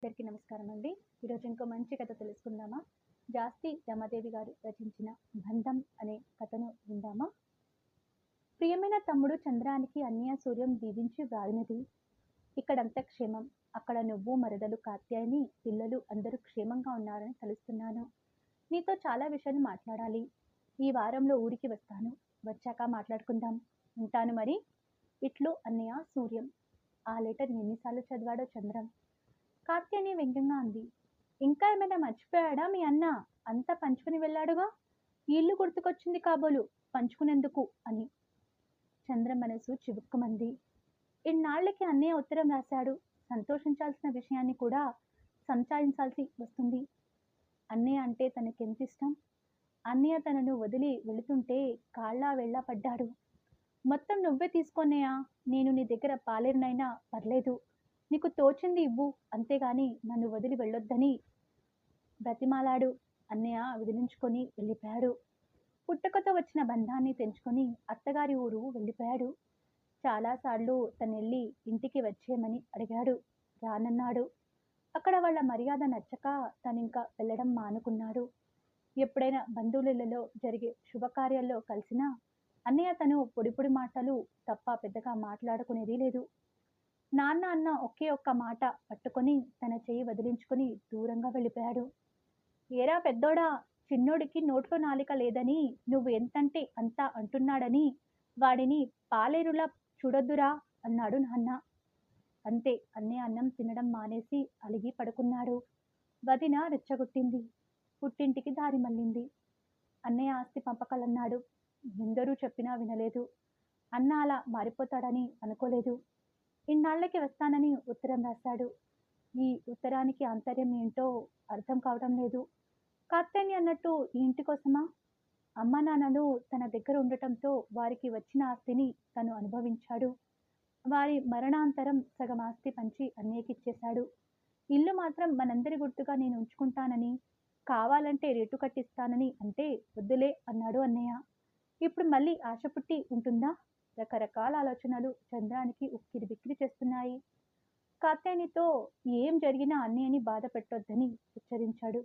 అందరికీ నమస్కారం అండి. ఈరోజు ఇంకో మంచి కథ తెలుసుకుందామా? జాస్తి రమాదేవి గారు రచించిన 'బంధం' అనే కథను విందామా? ప్రియమైన తమ్ముడు చంద్రానికి అన్నయ్య సూర్యం దీవించి వ్రాలినది. ఇక్కడంతా క్షేమం. అక్కడ నువ్వు, మరదలు కాత్యాయని, పిల్లలు అందరూ క్షేమంగా ఉన్నారని తెలుస్తున్నాను. నీతో చాలా విషయాలు మాట్లాడాలి. ఈ వారంలో ఊరికి వస్తాను. వచ్చాక మాట్లాడుకుందాం. ఉంటాను మరి. ఇట్లు అన్నయ్య సూర్యం. ఆ లెటర్ ఎన్నిసార్లు చదివాడో చంద్రం. కాత్యాయని వ్యంగ్యంగా అంది. ఇంకా ఏమైనా మర్చిపోయాడా మీ అన్న? అంతా పంచుకుని వెళ్ళాడుగా. ఈ ఇల్లు గుర్తుకొచ్చింది కాబోలు పంచుకునేందుకు అని. చంద్ర మనసు చివుక్కుమంది. ఇన్నాళ్లకి అన్నయ్య ఉత్తరం రాశాడు. సంతోషించాల్సిన విషయాన్ని కూడా సంచాయించాల్సి వస్తుంది. అన్నయ్య అంటే తనకెంత ఇష్టం. అన్నయ్య తనను వదిలి వెళుతుంటే కాళ్ళా వెళ్ళా పడ్డాడు. మొత్తం నువ్వే తీసుకోన్నయ్యా. నేను నీ దగ్గర పాలేరునైనా పర్లేదు. నీకు తోచింది ఇవ్వు, అంతేగాని నన్ను వదిలి వెళ్ళొద్దని బ్రతిమాలాడు. అన్నయ్య విదిలించుకొని వెళ్ళిపోయాడు. పుట్టకతో వచ్చిన బంధాన్ని తెంచుకొని అత్తగారి ఊరు వెళ్ళిపోయాడు. చాలాసార్లు తనెళ్ళి ఇంటికి వచ్చేయమని అడిగాడు. రానన్నాడు. అక్కడ వాళ్ళ మర్యాద నచ్చక తనింకా వెళ్ళడం మానుకున్నాడు. ఎప్పుడైనా బంధువులలో జరిగే శుభకార్యాల్లో కలిసినా అన్నయ్య తను పొడి పొడి మాటలు తప్ప పెద్దగా మాట్లాడుకునేది లేదు. నాన్న అన్న ఒకే ఒక్క మాట పట్టుకొని తన చెయ్యి వదిలించుకొని దూరంగా వెళ్ళిపోయాడు. ఏరా పెద్దోడా, చిన్నోడికి నోట్లో నాలిక లేదని నువ్వు ఎంతంటే అంత అంటున్నాడని వాడిని పాలేరులా చూడొద్దురా అన్నాడు నాన్న. అంతే, అన్నయ్య అన్నం తినడం మానేసి అలిగి పడుకున్నాడు. వదిన రెచ్చగొట్టింది. పుట్టింటికి దారి మళ్ళింది. అన్నయ్య ఆస్తి పంపకాలన్నాడు. ఎందరూ చెప్పినా వినలేదు. అన్న అలా మారిపోతాడని అనుకోలేదు. ఇన్నాళ్లకి వస్తానని ఉత్తరం రాశాడు. ఈ ఉత్తరానికి ఆంతర్యం ఏంటో అర్థం కావడం లేదు. కాత్యాయని అన్నట్టు ఈ ఇంటి కోసమా? అమ్మా నాన్నలు తన దగ్గర ఉండటంతో వారికి వచ్చిన ఆస్తిని తను అనుభవించాడు. వారి మరణాంతరం సగం ఆస్తి పంచి అన్నయ్యకి ఇచ్చేశాడు. ఇల్లు మాత్రం మనందరి గుర్తుగా నేను ఉంచుకుంటానని, కావాలంటే రేటు కట్టిస్తానని అంటే వద్దులే అన్నాడు అన్నయ్య. ఇప్పుడు మళ్ళీ ఆశ పుట్టి ఉంటుందా? రకరకాల ఆలోచనలు చంద్రానికి ఉక్కిరి బిక్కిరి చేస్తున్నాయి. కాత్యాయనితో ఏం జరిగినా అన్నయ్యని బాధ పెట్టొద్దని హెచ్చరించాడు.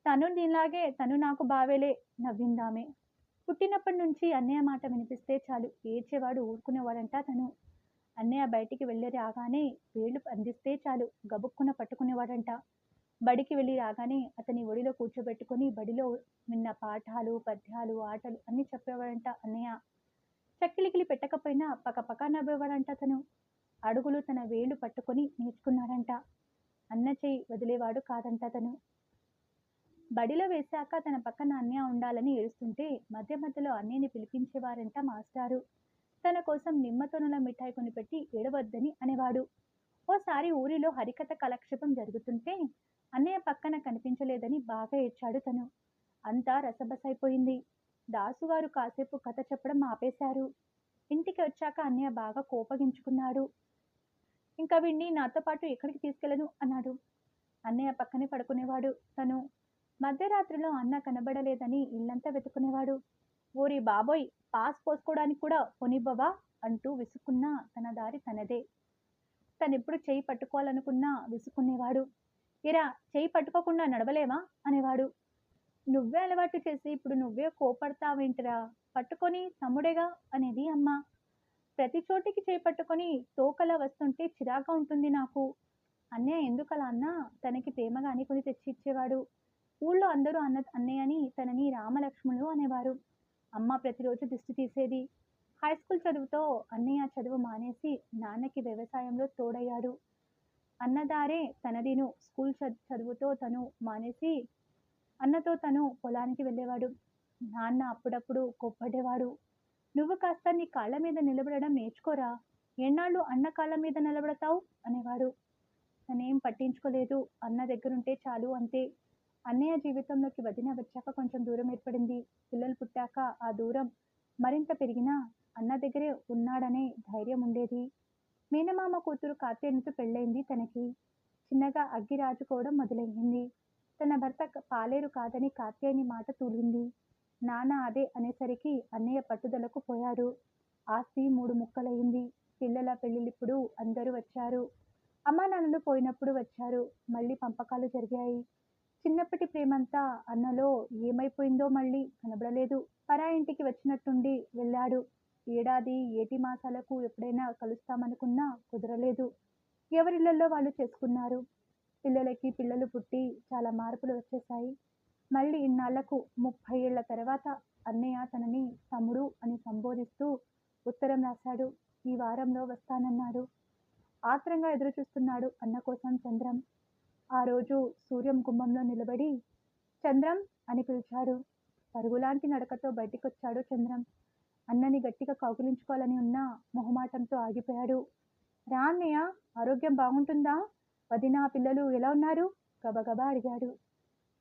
తను నీలాగే తను నాకు బావేలే నవ్విందామే. పుట్టినప్పటి నుంచి అన్నయ్య మాట వినిపిస్తే చాలు ఏడ్చేవాడు ఊరుకునేవాడంట తను. అన్నయ్య బయటికి వెళ్ళి రాగానే వేళ్ళు అందిస్తే చాలు గబుక్కున పట్టుకునేవాడంట. బడికి వెళ్ళి రాగానే అతని ఒడిలో కూర్చోబెట్టుకుని బడిలో విన్న పాఠాలు, పద్యాలు, ఆటలు అన్ని చెప్పేవాడంట అన్నయ్య. చక్కిలికిలి పెట్టకపోయినా పకపక నవ్వేవాడంట తను. అడుగులు తన వేళ్లు పట్టుకొని నేర్చుకున్నాడంట. అన్న చెయ్యి వదిలేవాడు కాదంట తను. బడిలో వేశాక తన పక్కన అన్నయ్య ఉండాలని ఏడుస్తుంటే మధ్య మధ్యలో అన్నయ్యని పిలిపించేవారంట మాస్టారు. తన కోసం నిమ్మతోనల మిఠాయి కొనిపెట్టి ఏడవద్దని అనేవాడు. ఓసారి ఊరిలో హరికథ కాలక్షేపం జరుగుతుంటే అన్నయ్య పక్కన కనిపించలేదని బాగా ఏడ్చాడు తను. అంతా రసబసైపోయింది. దాసుగారు కాసేపు కథ చెప్పడం ఆపేశారు. ఇంటికి వచ్చాక అన్నయ్య బాగా కోపగించుకున్నాడు. ఇంకా వీణ్ణి నాతో పాటు ఎక్కడికి తీసుకెళ్ళను అన్నాడు. అన్నయ్య పక్కనే పడుకునేవాడు తను. మధ్యరాత్రిలో అన్న కనబడలేదని ఇల్లంతా వెతుకునేవాడు. ఓరి బాబోయ్, పాస్ పోసుకోవడానికి కూడా పొనివ్వవా అంటూ విసుక్కున్నా తన దారి తనదే. తనెప్పుడు చెయ్యి పట్టుకోవాలనుకున్నా విసుక్కునేవాడు. ఇరా, చెయ్యి పట్టుకోకుండా నడవలేవా అనేవాడు. నువ్వే అలవాటు చేసి ఇప్పుడు నువ్వే కోపడతావేంటిరా, పట్టుకొని తమ్ముడేగా అనేది అమ్మ. ప్రతి చోటికి చేపట్టుకొని తోకలా వస్తుంటే చిరాగా ఉంటుంది నాకు. అన్నయ్య ఎందుకలా అన్నా తనకి ప్రేమగాని కొని తెచ్చి ఇచ్చేవాడు. ఊళ్ళో అందరూ అన్నయ్యని తనని రామలక్ష్మణులు అనేవారు. అమ్మ ప్రతిరోజు దిష్టి తీసేది. హై స్కూల్ చదువుతో అన్నయ్య చదువు మానేసి నాన్నకి వ్యవసాయంలో తోడయ్యాడు. అన్నదారే తనదిను. స్కూల్ చదువుతో తను మానేసి అన్నతో తను పొలానికి వెళ్ళేవాడు. నాన్న అప్పుడప్పుడు కోప్పడేవాడు. నువ్వు కాస్త నీ కాళ్ళ మీద నిలబడడం నేర్చుకోరా, ఎన్నాళ్ళు అన్న కాళ్ళ మీద నిలబడతావు అనేవాడు. తనేం పట్టించుకోలేదు. అన్న దగ్గరుంటే చాలు అంతే. అన్నయ్య జీవితంలోకి వదిన వచ్చాక కొంచెం దూరం ఏర్పడింది. పిల్లలు పుట్టాక ఆ దూరం మరింత పెరిగినా అన్న దగ్గరే ఉన్నాడనే ధైర్యం ఉండేది. మేనమామ కూతురు కాత్యాయనితో పెళ్ళైంది తనకి. చిన్నగా అగ్గి రాజుకోవడం మొదలయ్యింది. తన భర్త పాలేరు కాదని కాత్యాయని మాట తూలింది. నాన్న అదే అనేసరికి అన్నయ్య పట్టుదలకు పోయాడు. ఆస్తి 3 ముక్కలయ్యింది. పిల్లల పెళ్ళిళ్ళిప్పుడు అందరూ వచ్చారు. అమ్మా నాన్నలు పోయినప్పుడు వచ్చారు. మళ్ళీ పంపకాలు జరిగాయి. చిన్నప్పటి ప్రేమంతా అన్నలో ఏమైపోయిందో మళ్ళీ కనబడలేదు. పరాయింటికి వచ్చినట్టుండి వెళ్ళాడు. ఏడాది, ఏటి మాసాలకు ఎప్పుడైనా కలుస్తామనుకున్నా కుదరలేదు. ఎవరిళ్లల్లో వాళ్ళు చేసుకున్నారు. పిల్లలకి పిల్లలు పుట్టి చాలా మార్పులు వచ్చేశాయి. మళ్ళీ ఇన్నాళ్లకు 30 ఏళ్ల తర్వాత అన్నయ్య తనని తమ్ముడు అని సంబోధిస్తూ ఉత్తరం రాశాడు. ఈ వారంలో వస్తానన్నాడు. ఆత్రంగా ఎదురుచూస్తున్నాడు అన్న కోసం చంద్రం. ఆ రోజు సూర్యం గుమ్మంలో నిలబడి చంద్రం అని పిలిచాడు. పరుగులాంటి నడకతో బయటికొచ్చాడు చంద్రం. అన్నని గట్టిగా కౌగిలించుకోవాలని ఉన్నా మొహమాటంతో ఆగిపోయాడు. రా అన్నయ్య, ఆరోగ్యం బాగుంటుందా? వదినా పిల్లలు ఎలా ఉన్నారు? గబగబా అడిగాడు.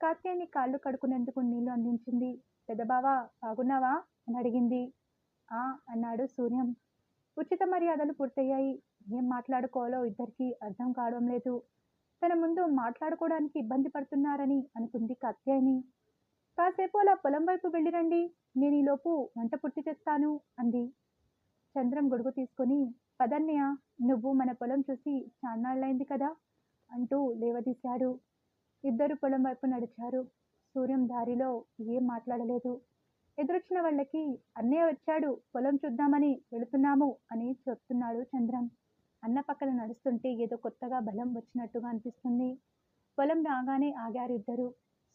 కాత్యాయని కాళ్ళు కడుక్కునేందుకు నీళ్లు అందించింది. పెద్దబావా బాగున్నావా అని అడిగింది. ఆ అన్నాడు సూర్యం. ఉచిత మర్యాదలు పూర్తయ్యాయి. ఏం మాట్లాడుకోవాలో ఇద్దరికీ అర్థం కావడం లేదు. తన ముందు మాట్లాడుకోవడానికి ఇబ్బంది పడుతున్నారని అనుకుంది కాత్యాయని. కాసేపు అలా పొలం వైపు వెళ్ళిరండి, నేను ఈలోపు వంట పూర్తి చేస్తాను అంది. చంద్రం గొడుగు తీసుకుని పదన్నయ్య, నువ్వు మన పొలం చూసి చాన్నాళ్ళైంది కదా అంటూ లేవదీశాడు. ఇద్దరు పొలం వైపు నడిచారు. సూర్యం దారిలో ఏం మాట్లాడలేదు. ఎదురొచ్చిన వాళ్ళకి అన్నయ్య వచ్చాడు, పొలం చూద్దామని వెళుతున్నాము అని చెప్తున్నాడు చంద్రం. అన్న పక్కన నడుస్తుంటే ఏదో కొత్తగా బలం వచ్చినట్టుగా అనిపిస్తుంది. పొలం రాగానే ఆగారు ఇద్దరు.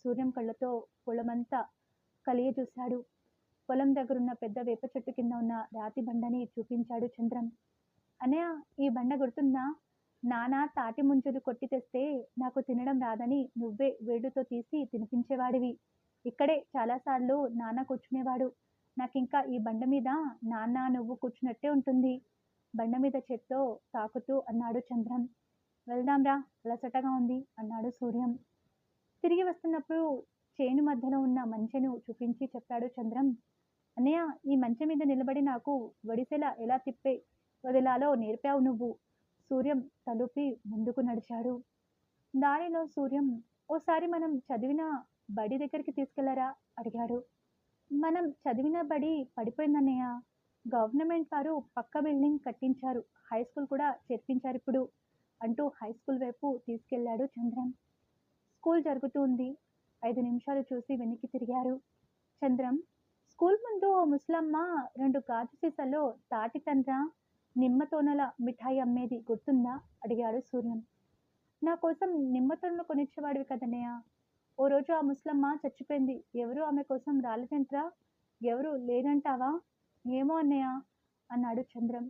సూర్యం కళ్ళతో పొలమంతా కలియ చూశాడు. పొలం దగ్గరున్న పెద్ద వేప చెట్టు కింద ఉన్న రాతి బండని చూపించాడు చంద్రం. అన్నయ్య, ఈ బండ గుర్తుందా? నాన్న తాటి ముంజలు కొట్టి తెస్తే నాకు తినడం రాదని నువ్వే వేడుతో తీసి తినిపించేవాడివి. ఇక్కడే చాలాసార్లు నాన్న కూర్చునేవాడు. నాకింకా ఈ బండ మీద నాన్న నువ్వు కూర్చున్నట్టే ఉంటుంది. బండ మీద చెట్తో తాకుతూ అన్నాడు చంద్రం. వెళ్దాంరా, అలసటగా ఉంది అన్నాడు సూర్యం. తిరిగి వస్తున్నప్పుడు చేను మధ్యలో ఉన్న మంచెను చూపించి చెప్పాడు చంద్రం. అన్నయ్య, ఈ మంచె మీద నిలబడి నాకు వడిసెల ఎలా తిప్పే వదిలాలో నేర్పావు నువ్వు. సూర్యం తలుపి ముందుకు నడిచాడు. దారిలో సూర్యం, ఓసారి మనం చదివిన బడి దగ్గరికి తీసుకెళ్లరా అడిగాడు. మనం చదివిన బడి పడిపోయిందన్నయ్య. గవర్నమెంట్ వారు పక్క బిల్డింగ్ కట్టించారు. హై స్కూల్ కూడా చేర్పించారు ఇప్పుడు అంటూ హై స్కూల్ వైపు తీసుకెళ్లాడు చంద్రం. స్కూల్ జరుగుతూ ఉంది. 5 నిమిషాలు చూసి వెనక్కి తిరిగారు. చంద్రం, స్కూల్ ముందు ఓ ముసలమ్మ 2 గాజు సీసాల్లో తాటి తండ్ర, నిమ్మ తోనల మిఠాయి అమ్మేది గుర్తుందా అడిగాడు సూర్యం. నా కోసం నిమ్మ తోనలు కొనిచ్చేవాడివి కదన్నయ్య. ఓ రోజు ఆ ముసలమ్మ చచ్చిపోయింది. ఎవరు ఆమె కోసం రాలేదంట్రా? ఎవరు లేరంటావా? ఏమో అన్నయ్య అన్నాడు చంద్రం.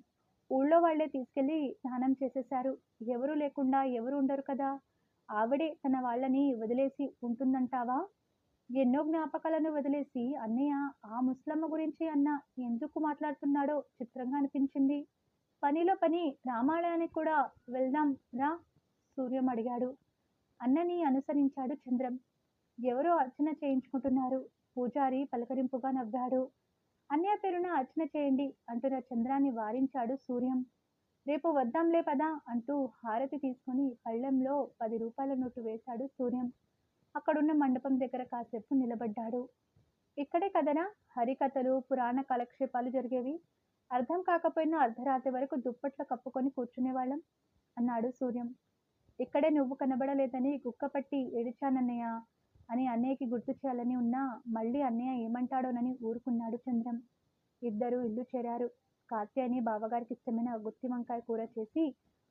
ఊళ్ళో వాళ్లే తీసుకెళ్లి స్నానం చేసేశారు. ఎవరు లేకుండా ఎవరు ఉండరు కదా. ఆవిడే తన వాళ్ళని వదిలేసి ఉంటుందంటావా? ఎన్నో జ్ఞాపకాలను వదిలేసి అన్నయ్య ఆ ముసలమ్మ గురించి అన్న ఎందుకు మాట్లాడుతున్నాడో చిత్రంగా అనిపించింది. పనిలో పని రామాలయానికి కూడా వెళ్దాం రా సూర్యం అడిగాడు. అన్నని అనుసరించాడు చంద్రం. ఎవరో అర్చన చేయించుకుంటున్నారు. పూజారి పలకరింపుగా నవ్వాడు. అన్నయ్య పేరున అర్చన చేయండి అంటున్న చంద్రాన్ని వారించాడు సూర్యం. రేపు వద్దాంలే పదా అంటూ హారతి తీసుకుని పళ్ళెంలో 10 రూపాయల నోటు వేశాడు సూర్యం. అక్కడున్న మండపం దగ్గర కాసేపు నిలబడ్డాడు. ఇక్కడే కదనా హరికథలు, పురాణ కాలక్షేపాలు జరిగేవి. అర్థం కాకపోయినా అర్ధరాత్రి వరకు దుప్పట్లు కప్పుకొని కూర్చునేవాళ్ళం అన్నాడు సూర్యం. ఇక్కడే నువ్వు కనబడలేదని గుక్కపట్టి ఏడిచానన్నయ్య అని అన్నయ్యకి గుర్తు చేయాలని ఉన్నా మళ్ళీ అన్నయ్య ఏమంటాడోనని ఊరుకున్నాడు చంద్రం. ఇద్దరు ఇల్లు చేరారు. కాత్యాయని బావగారికి ఇష్టమైన గుత్తి వంకాయ కూర చేసి,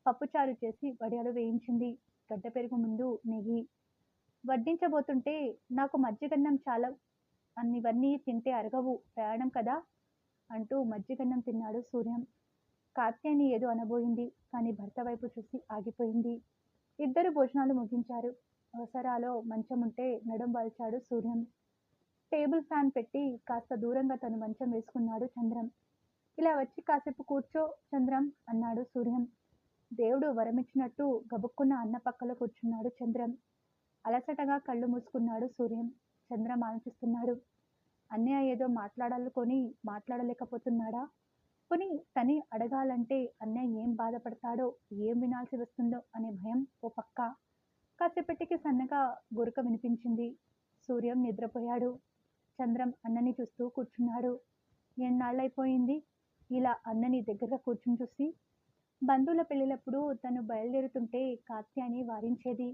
పప్పుచారు చేసి వడియాలు వేయించింది. గడ్డ పెరుగు ముందు నెయ్యి. వడ్డించబోతుంటే నాకు మజ్జిగన్నం చాలా, అన్నివన్నీ తింటే అరగవు, ప్రయాణం కదా అంటూ మజ్జిగన్నం తిన్నాడు సూర్యం. కాత్యాయని ఏదో అనబోయింది, కానీ భర్త వైపు చూసి ఆగిపోయింది. ఇద్దరు భోజనాలు ముగించారు. అవసరాలో మంచం ఉంటే నడుం వాల్చాడు సూర్యం. టేబుల్ ఫ్యాన్ పెట్టి కాస్త దూరంగా తను మంచం వేసుకున్నాడు చంద్రం. ఇలా వచ్చి కాసేపు కూర్చో చంద్రం అన్నాడు సూర్యం. దేవుడు వరమిచ్చినట్టు గబుక్కున్న అన్న పక్కలో కూర్చున్నాడు చంద్రం. అలసటగా కళ్ళు మూసుకున్నాడు సూర్యం. చంద్రం ఆలోచిస్తున్నాడు. అన్నయ్య ఏదో మాట్లాడాలనుకొని మాట్లాడలేకపోతున్నాడా? పోనీ తని అడగాలంటే అన్నయ్య ఏం బాధపడతాడో, ఏం వినాల్సి వస్తుందో అనే భయం ఓ పక్క. కాసేపటికి సన్నగా గురక వినిపించింది. సూర్యం నిద్రపోయాడు. చంద్రం అన్నని చూస్తూ కూర్చున్నాడు. ఎన్నాళ్ళైపోయింది ఇలా అన్నని దగ్గరగా కూర్చుని చూసి. బంధువుల పెళ్ళిళ్ళప్పుడు తను బయలుదేరుతుంటే కాత్యాయని వారించేది.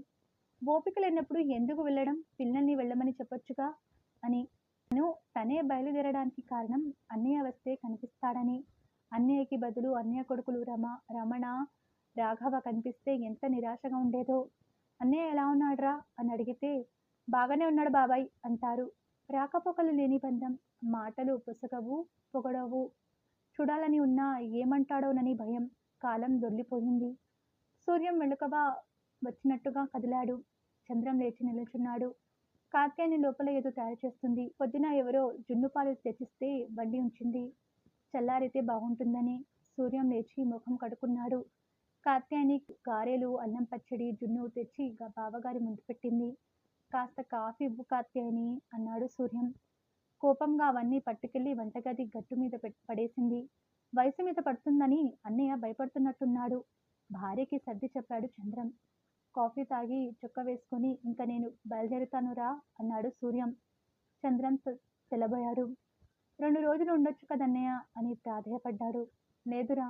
ఓపిక లేనప్పుడు ఎందుకు వెళ్ళడం? పిల్లల్ని వెళ్ళమని చెప్పొచ్చుగా అని. తను తనే బయలుదేరడానికి కారణం అన్నయ్య వస్తే కనిపిస్తాడని. అన్నయ్యకి బదులు అన్నయ్య కొడుకులు రమణ, రాఘవ కనిపిస్తే ఎంత నిరాశగా ఉండేదో. అన్నయ్య ఎలా ఉన్నాడ్రా అని అడిగితే బాగానే ఉన్నాడు బాబాయ్ అంటారు. రాకపోకలు లేని బంధం. మాటలు పొసగవు, పొగడవు. చూడాలని ఉన్నా ఏమంటాడోనని భయం. కాలం దొర్లిపోయింది. సూర్యం మెలకువ వచ్చినట్టుగా కదిలాడు. చంద్రం లేచి నిలుచున్నాడు. కాత్యాయని లోపల ఏదో తయారు చేస్తుంది. పొద్దున ఎవరో జున్నుపాలు తెచ్చిస్తే బండి ఉంచింది. చల్లారితే బాగుంటుందని. సూర్యం లేచి ముఖం కడుక్కున్నాడు. కాత్యాయని గారెలు, అన్నం పచ్చడి, జున్ను తెచ్చి బావగారి ముందు పెట్టింది. కాస్త కాఫీ ఇవ్వు కాత్యాయని అన్నాడు సూర్యం. కోపంగా అవన్నీ పట్టుకెళ్లి వంటగది గట్టు మీద పడేసింది. వయసు మీద పడుతుందని అన్నయ్య భయపడుతున్నట్టున్నాడు. భార్యకి సర్ది చెప్పాడు చంద్రం. కాఫీ తాగి చొక్క వేసుకొని ఇంక నేను బయలుదేరుతానురా అన్నాడు సూర్యం. చంద్రం తెల్లబోయాడు. 2 రోజులు ఉండొచ్చు కదన్నయ్య అని ప్రాధేయపడ్డాడు. లేదురా,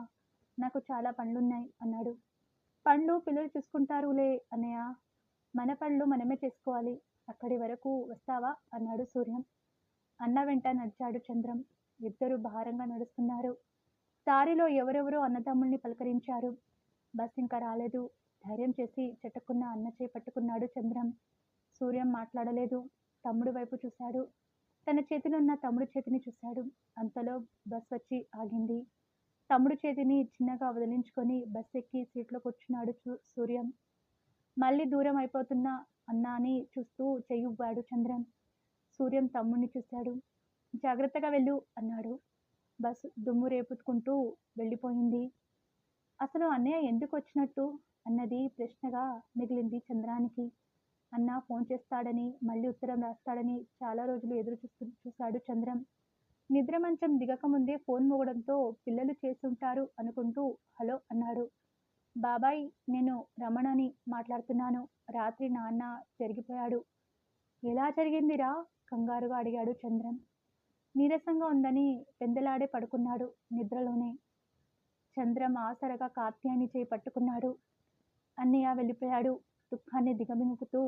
నాకు చాలా పనులున్నాయి అన్నాడు. పనులు పిల్లలు చూసుకుంటారులే అన్నయ్య, మన పనులు మనమే చేసుకోవాలి. అక్కడి వరకు వస్తావా అన్నాడు సూర్యం. అన్న వెంట నడిచాడు చంద్రం. ఇద్దరు భారంగా నడుస్తున్నారు. దారిలో ఎవరెవరో అన్నదమ్ముల్ని పలకరించారు. బస్ ఇంకా రాలేదు. ధైర్యం చేసి చెట్టుకున్న అన్న చేయి పట్టుకున్నాడు చంద్రం. సూర్యం మాట్లాడలేదు. తమ్ముడు వైపు చూశాడు. తన చేతిలో ఉన్న తమ్ముడు చేతిని చూశాడు. అంతలో బస్ వచ్చి ఆగింది. తమ్ముడు చేతిని చిన్నగా వదిలించుకొని బస్ ఎక్కి సీట్లో కూర్చున్నాడు సూర్యం. మళ్ళీ దూరం అయిపోతున్న అన్నాని చూస్తూ చెయ్యువ్వాడు చంద్రం. సూర్యం తమ్ముడిని చూశాడు. జాగ్రత్తగా వెళ్ళు అన్నాడు. బస్సు దుమ్ము రేపుకుంటూ వెళ్ళిపోయింది. అసలు అన్నయ్య ఎందుకు వచ్చినట్టు అన్నది ప్రశ్నగా మిగిలింది చంద్రానికి. అన్న ఫోన్ చేస్తాడని, మళ్ళీ ఉత్తరం రాస్తాడని చాలా రోజులు ఎదురు చూశాడు చంద్రం. నిద్ర మంచం దిగకముందే ఫోన్ మోగడంతో పిల్లలు చేసుంటారు అనుకుంటూ హలో అన్నాడు. బాబాయ్, నేను రమణని మాట్లాడుతున్నాను. రాత్రి నాన్న జరిగిపోయాడు. ఎలా జరిగిందిరా కంగారుగా అడిగాడు చంద్రం. నీరసంగా ఉందని పెందలాడే పడుకున్నాడు నిద్రలోనే. చంద్రం ఆసరగా కాత్యాయని చేయి పట్టుకున్నాడు. అన్నయ్య వెళ్ళిపోయాడు. దుఃఖాన్ని దిగమింగుతూ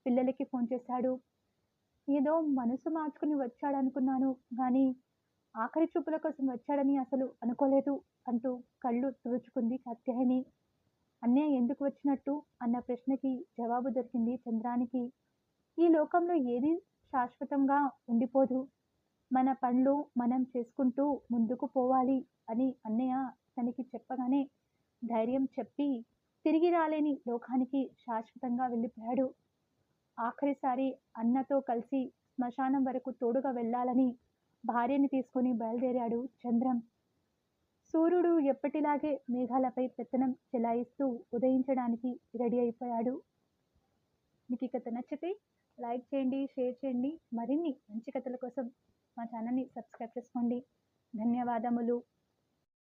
పిల్లలకి ఫోన్ చేశాడు. ఏదో మనసు మార్చుకుని వచ్చాడనుకున్నాను గాని ఆఖరి చూపుల కోసం వచ్చాడని అసలు అనుకోలేదు అంటూ కళ్ళు తుడుచుకుంది కాత్యాయని. అన్నయ్య ఎందుకు వచ్చినట్టు అన్న ప్రశ్నకి జవాబు దొరికింది చంద్రానికి. ఈ లోకంలో ఏది శాశ్వతంగా ఉండిపోదు. మన పనులు మనం చేసుకుంటూ ముందుకు పోవాలి అని అన్నయ్య తనకి చెప్పగానే ధైర్యం చెప్పి తిరిగి రాలేని లోకానికి శాశ్వతంగా వెళ్ళిపోయాడు. ఆఖరిసారి అన్నతో కలిసి శ్మశానం వరకు తోడుగా వెళ్ళాలని భార్యని తీసుకుని బయలుదేరాడు చంద్రం. సూర్యుడు ఎప్పటిలాగే మేఘాలపై పెత్తనం చెలాయిస్తూ ఉదయించడానికి రెడీ అయిపోయాడు. మీకు ఈ కథ నచ్చితే లైక్ చేయండి, షేర్ చేయండి. మరిన్ని మంచి కథల కోసం మా ఛానల్ని సబ్స్క్రైబ్ చేసుకోండి. ధన్యవాదములు.